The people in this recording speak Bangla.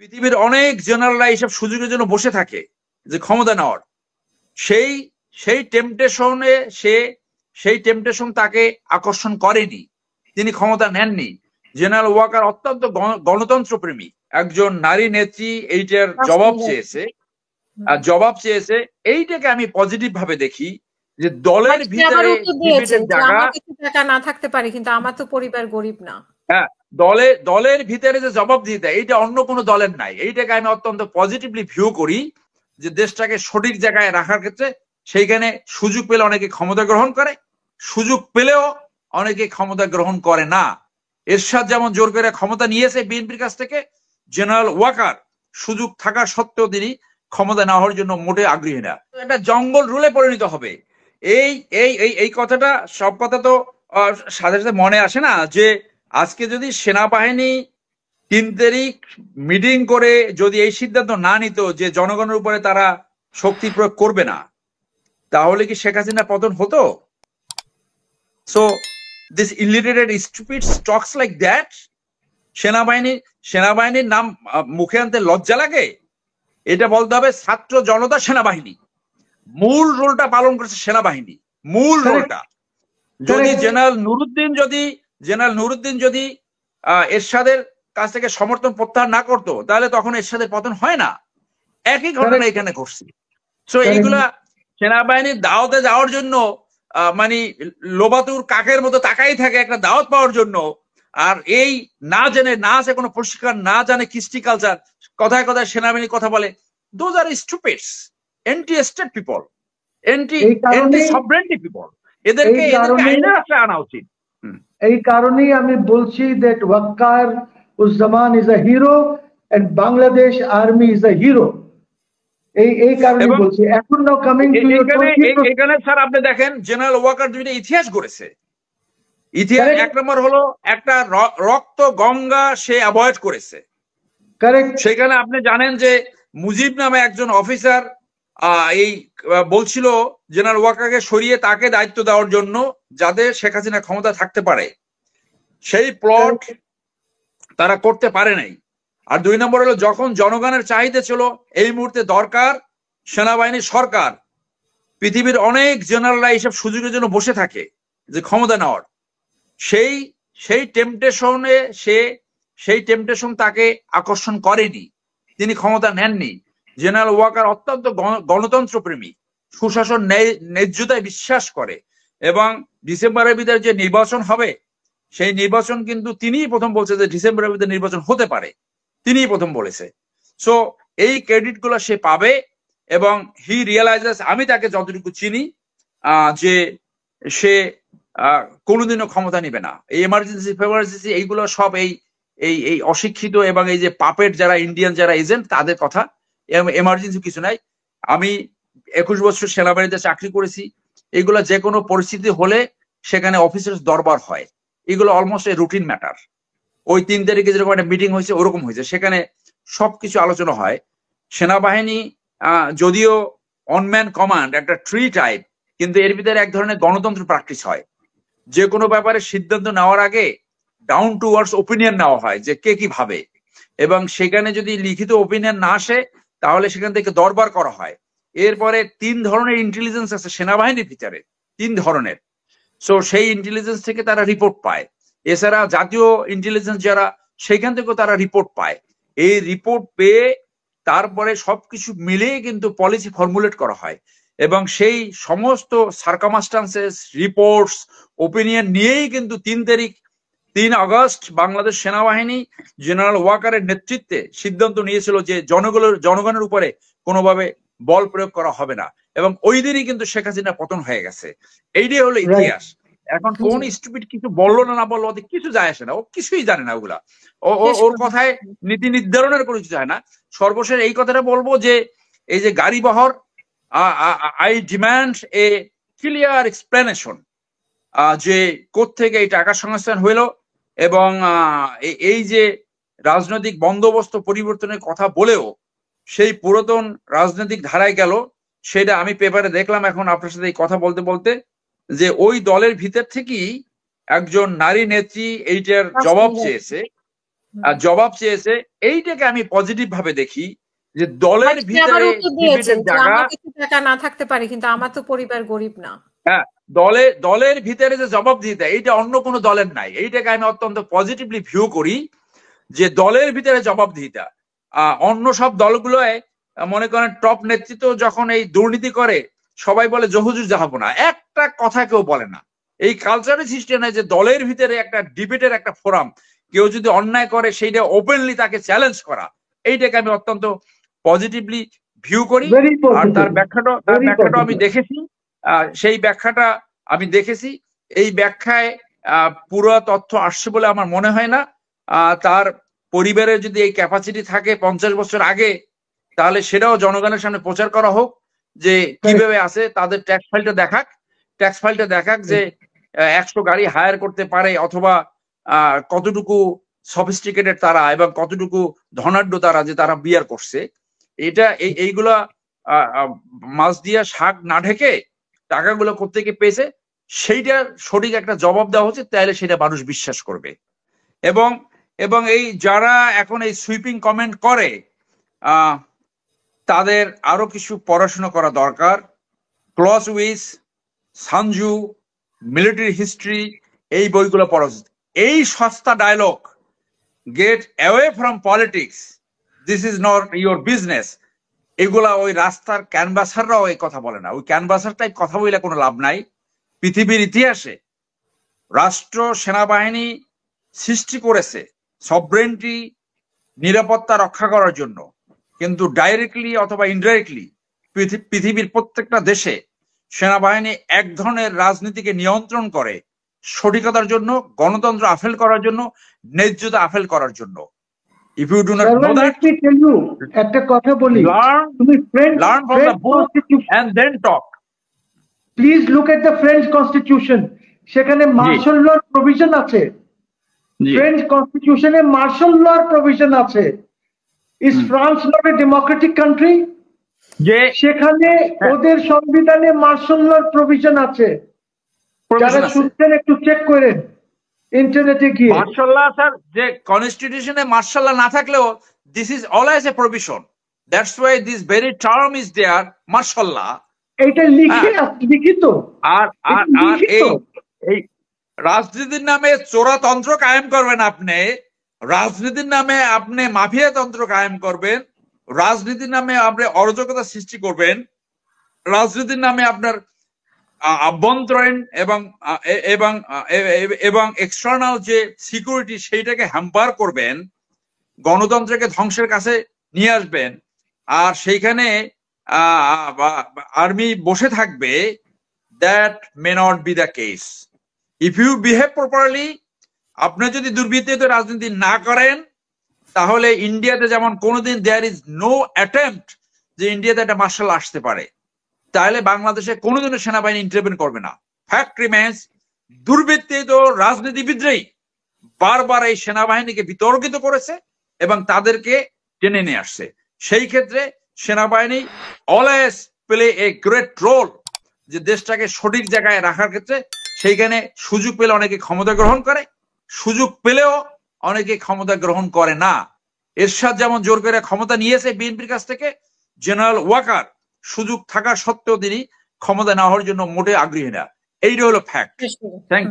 পৃথিবীর অনেক জেনারেলরা এইসব সুযোগের জন্য বসে থাকে যে ক্ষমতা নেওয়ার। সেই সেই টেম্পটেশনে সেই টেম্পটেশন তাকে আকর্ষণ করেনি, তিনি ক্ষমতা নেননি। জেনারেল ওয়াকার অত্যন্ত গণতন্ত্র প্রেমী একজন নারী নেত্রী, এইটার জবাব চেয়েছে। এইটাকে আমি পজিটিভ ভাবে দেখি যে দলের ভিতরে জায়গা টাকা না থাকতে পারে, কিন্তু আমার তো পরিবার গরিব না। হ্যাঁ, দলের ভিতরে যে জবাব দিতে, এইটা অন্য কোনো দলের নাই। এইটাকে আমি অত্যন্ত পজিটিভলি ভিউ করি যে দেশটাকে সঠিক জায়গায় রাখার ক্ষেত্রে সেইখানে সুযোগ পেলে অনেকে ক্ষমতা গ্রহণ করে, সুযোগ পেলেও অনেকে ক্ষমতা গ্রহণ করে না। এরশাদ যেমন জোর করে ক্ষমতা নিয়েছে বিএনপির কাছ থেকে, জেনারেল ওয়াকার সুযোগ থাকা সত্ত্বেও তিনি ক্ষমতা নেওয়ার জন্য মোটে আগ্রহী না। একটা জঙ্গল রুলে পরিণত হবে। এই এই এই কথাটা, সব কথা তো সাথে সাথে মনে আসে না যে আজকে যদি সেনাবাহিনী 3 তারিখ মিটিং করে যদি এই সিদ্ধান্ত না নিত যে জনগণের উপরে তারা শক্তি প্রয়োগ করবে না, তাহলে কি শেখ হাসিনা পতন হতো? So this illiterated stupid talks like that, সেনাবাহিনীর নাম মুখে আনতে লজ্জা লাগে। এটা বলতে হবে ছাত্র জনতা সেনাবাহিনী, মূল রোলটা পালন করেছে সেনাবাহিনী, মূল রোলটা। যদি জেনারেল নুরুদ্দিন যদি এরশাদের কাছ থেকে সমর্থন প্রত্যাহার না করতো, তাহলে তখন এরশাদের পতন হয় না। একই ঘটনা এখানে ঘটছে। সো এইগুলা সেনাবাহিনীর দাওয়াতে যাওয়ার জন্য মানে লোবাতুর কাকের মতো তাকাই থাকে একটা দাওয়াত পাওয়ার জন্য, আর এই না জেনে, না আছে কোনো প্রশিক্ষণ, না জানে কৃষ্টি কালচার, কথায় কথায় সেনাবাহিনী কথা বলে। Those are stupids, anti state people, anti sovereignty people. এদেরকে আইনের আশ্রয় আনা উচিত। এই কারণেই আমি বলছি that Waker Uzzaman is a hero and Bangladesh army is a hero। এই কারণে বলছি। এখন নাও কামিং টু এখানে স্যার আপনি দেখেন জেনারেল ওয়াকার দুইটা ইতিহাস গড়েছে। ইতিহাস এক নম্বর হলো একটা রক্ত গঙ্গা সে অ্যাভয়েড করেছে। সেখানে আপনি জানেন যে মুজিব নামে একজন অফিসার এই বলছিল জেনারেল ওয়াকারকে সরিয়ে তাকে দায়িত্ব দেওয়ার জন্য, যাতে শেখ হাসিনা ক্ষমতা থাকতে পারে। সেই প্লট তারা করতে পারে নাই। আর 2 নম্বর হলো যখন জনগণের চাহিদা ছিল এই মুহূর্তে দরকার সেনাবাহিনী সরকার, পৃথিবীর অনেক জেনারেলরা এইসব সুযোগের জন্য বসে থাকে যে ক্ষমতা নেওয়ার। সেই টেম্পটেশন তাকে আকর্ষণ করেনি, তিনি ক্ষমতা নেননি। জেনারেল ওয়াকার অত্যন্ত গণতন্ত্র প্রেমী, সুশাসন ন্যায্যতায় বিশ্বাস করে, এবং ডিসেম্বরের ভিতরে যে নির্বাচন হবে সেই নির্বাচন কিন্তু তিনিই প্রথম বলছে যে ডিসেম্বরের ভিতরে নির্বাচন হতে পারে, তিনিই প্রথম বলেছে। সো এই ক্রেডিট গুলো সে পাবে, এবং হি রিয়েলাইজেস, আমি তাকে যতটুকু চিনি, যে সে কোনোদিনও ক্ষমতা নিবে না। এই এমার্জেন্সি ফেমার্জেন্সি এইগুলো সব এই অশিক্ষিত এবং এই যে পাপেট যারা ইন্ডিয়ান যারা এজেন্ট, তাদের কথা। এমার্জেন্সি কিছু নাই। আমি 21 বছর সেনাবাহিনীতে চাকরি করেছি। এগুলো যে কোনো পরিস্থিতি হলে সেখানে অফিসার্স দরবার হয়, এগুলো অলমোস্ট এ রুটিন ম্যাটার। ওই 3 তারিখে যেরকম একটা মিটিং হয়েছে ওরকম হয়েছে, সেখানে সবকিছু আলোচনা হয়। সেনাবাহিনী যদিও অনম্যান কমান্ড একটা ট্রি টাইপ, কিন্তু এর ভিতরে এক ধরনের গণতন্ত্র প্র্যাকটিস হয়। যে কোনো ব্যাপারে সিদ্ধান্ত নেওয়ার আগে ডাউন টু আর্থ ওপিনিয়ন নেওয়া হয় যে কে কি ভাবে, এবং সেখানে যদি লিখিত ওপিনিয়ন না আসে তাহলে সেখান থেকে দরবার করা হয়। এরপরে 3 ধরনের ইন্টেলিজেন্স আছে সেনাবাহিনীর ভিতরে, 3 ধরনের। সো সেই ইন্টেলিজেন্স থেকে তারা রিপোর্ট পায়। এছাড়া জাতীয় ইন্টেলিজেন্স যারা, সেখান থেকেও তারা রিপোর্ট পায়। এই রিপোর্ট পেয়ে তারপরে সবকিছু মিলিয়ে কিন্তু পলিসি ফর্মুলেট করা হয়, এবং সেই সমস্ত সার্কামস্টান্সেস, রিপোর্টস, ওপিনিয়ন নিয়েই কিন্তু 3 আগস্ট বাংলাদেশ সেনাবাহিনী জেনারেল ওয়াকারের নেতৃত্বে সিদ্ধান্ত নিয়েছিল যে জনগণের উপরে কোনোভাবে বল প্রয়োগ করা হবে না, এবং ওই দিনই কিন্তু শেখ হাসিনা পতন হয়ে গেছে। এইটাই হলো ইতিহাস। এখন কোন স্টুপিড কিছু বললো না বললো ওদের কিছু যায় আসে না, ও কিছুই জানে না ওগুলা। ওর কথায় নীতি নির্ধারণের কোনো কিছু যায় না। সর্বশেষ এই কথাটা বলবো যে এই যে গাড়ি বহর, I demand A clear explanation যে কোত্থেকে এই টাকা সংস্থান হইলো, এবং এই যে রাজনৈতিক বন্দোবস্ত পরিবর্তনের কথা বলেও সেই পুরাতন রাজনৈতিক ধারায় গেল, সেটা আমি পেপারে দেখলাম এখন আপনার সাথে এই কথা বলতে বলতে, যে ওই দলের ভিতর থেকেই একজন নারী নেত্রী এইটার জবাব চেয়েছে। জবাব চেয়েছে, এইটাকে আমি পজিটিভ ভাবে দেখি যে দলের সে আবার ভিতরে উত্তর দিয়েছেন ডিবেটের যে জায়গা, আমার কাছে টাকা না থাকতে পারে কিন্তু আমার তো পরিবার গরিব না। হ্যাঁ, দলের ভিতরে যে জবাবদিহিতা এইটা অন্য কোনো দলের নাই, এইটাকে আমি অত্যন্ত পজিটিভলি ভিউ করি যে দলের ভিতরে জবাবদিহিতা। অন্য সব দলগুলোয় মনে করেন টপ নেতৃত্ব যখন এই দুর্নীতি করে সবাই বলে জহুজুর জাহাবনা, একটা কথা কেউ বলে না। এই কালচারের সৃষ্টি নাই যে দলের ভিতরে একটা ডিবেটের একটা ফোরাম, কেউ যদি অন্যায় করে সেইটা ওপেনলি তাকে চ্যালেঞ্জ করা, এইটাকে আমি অত্যন্ত পজিটিভলি ভিউ করি। Very আর তার positive. ব্যাখ্যাটা আমি দেখেছি, সেই ব্যাখ্যাটা আমি দেখেছি। এই ব্যাখ্যায় পুরো তথ্য আসছে বলে আমার মনে হয় না। তার পরিবারের যদি এই ক্যাপাসিটি থাকে 50 বছর আগে, তাহলে সেটাও জনগণের সামনে প্রচার করা হোক যে কিভাবে আছে। তাদের ট্যাক্স ফাইলটা দেখাক যে 100 গাড়ি হায়ার করতে পারে, অথবা কতটুকু সফিস্টিকেটেড তারা এবং কতটুকু ধনাঢ্য তারা যে তারা বিয়ার করছে। এটা এইগুলা মাছ দিয়া শাক না ঢেকে টাকাগুলো কোত্থেকে পেয়েছে সেইটার সঠিক একটা জবাব দেওয়া হচ্ছে, তাহলে সেটা মানুষ বিশ্বাস করবে। এবং এই যারা এখন এই সুইপিং কমেন্ট করে তাদের আরো কিছু পড়াশোনা করা দরকার। ক্লসউইস, সানজু, মিলিটারি হিস্ট্রি, এই বইগুলো পড়া উচিত। এই সস্তা dialogue, get away from politics, this is not your business, এগুলা ওই রাস্তার ক্যানভাসাররাও এই কথা বলে না। ওই ক্যানভাসার টাইপ কথা বলে কোনো লাভ নাই। পৃথিবীর ইতিহাসে রাষ্ট্র সেনাবাহিনী সৃষ্টি করেছে সভরেন্টি, নিরাপত্তা রক্ষা করার জন্য, কিন্তু ডাইরেক্টলি অথবা ইনডাইরেক্টলি পৃথিবীর প্রত্যেকটা দেশে সেনাবাহিনী এক ধরনের রাজনীতিকে নিয়ন্ত্রণ করে সঠিকতার জন্য, গণতন্ত্র আফেল করার জন্য, ন্যায্যতা আফেল করার জন্য। If you do not know that, let me tell you, একটা কথা বলি, তুমি learn from the book and then talk. Please look at the French constitution, সেখানে মার্শাল লর প্রভিশন আছে। ফ্রেঞ্চ কনস্টিটিউশনে মার্শাল লর প্রভিশন আছে। Is France not a democratic country? সেখানে ওদের সংবিধানে মার্শাল লর প্রভিশন আছে। যারা শুনছেন একটু চেক করেন ইন্টারনেটে গিয়ে। মার্শাল্লাহ স্যার, যে কনস্টিটিউশনে মার্শাল্লাহ না থাকলেও this is always a provision, that's why this very term is there, martial law. এটা লিখিত। আর এই রাজনীতির নামে চোরাতন্ত্র কায়েম করবেন আপনি, রাজনীতির নামে আপনি মাফিয়া তন্ত্র কায়েম করবেন, রাজনীতির নামে আপনি অরাজকতা সৃষ্টি করবেন, রাজনীতির নামে আপনার আভ্যন্তরীণ এবং এক্সটার্নাল যে সিকিউরিটি সেইটাকে হ্যাম্পার করবেন, গণতন্ত্রকে ধ্বংসের কাছে নিয়ে আসবেন, আর সেইখানে আর্মি বসে থাকবে, that may not be the case. If you behave properly, আপনি যদি দুর্বৃত্তায়িত রাজনীতি না করেন, তাহলে ইন্ডিয়াতে যেমন কোনোদিন দেয়ার ইজ নো অ্যাটেম্পট যে ইন্ডিয়াতে একটা মার্শাল আসতে পারে, তাহলে বাংলাদেশে কোনোদিনও সেনাবাহিনী ইন্টারভেন করবে না। ফ্যাক্ট রিমেন্স, দুর্বৃত্তায়িত রাজনীতিবিদরাই বারবার এই সেনাবাহিনীকে বিতর্কিত করেছে এবং তাদেরকে টেনে নিয়ে আসছে। সেই ক্ষেত্রে সেনাবাহিনী always play a great role, যে দেশটাকে সঠিক জায়গায় রাখার ক্ষেত্রে। সেইখানে সুযোগ পেলে অনেকে ক্ষমতা গ্রহণ করে, সুযোগ পেলেও অনেকে ক্ষমতা গ্রহণ করে না। এরশাদ যেমন জোর করে ক্ষমতা নিয়েছে বিএনপির কাছ থেকে, জেনারেল ওয়াকার সুযোগ থাকা সত্ত্বেও তিনি ক্ষমতা নেওয়ার জন্য মোটে আগ্রহী না। এইটা হলো ফ্যাক্ট। Thank you.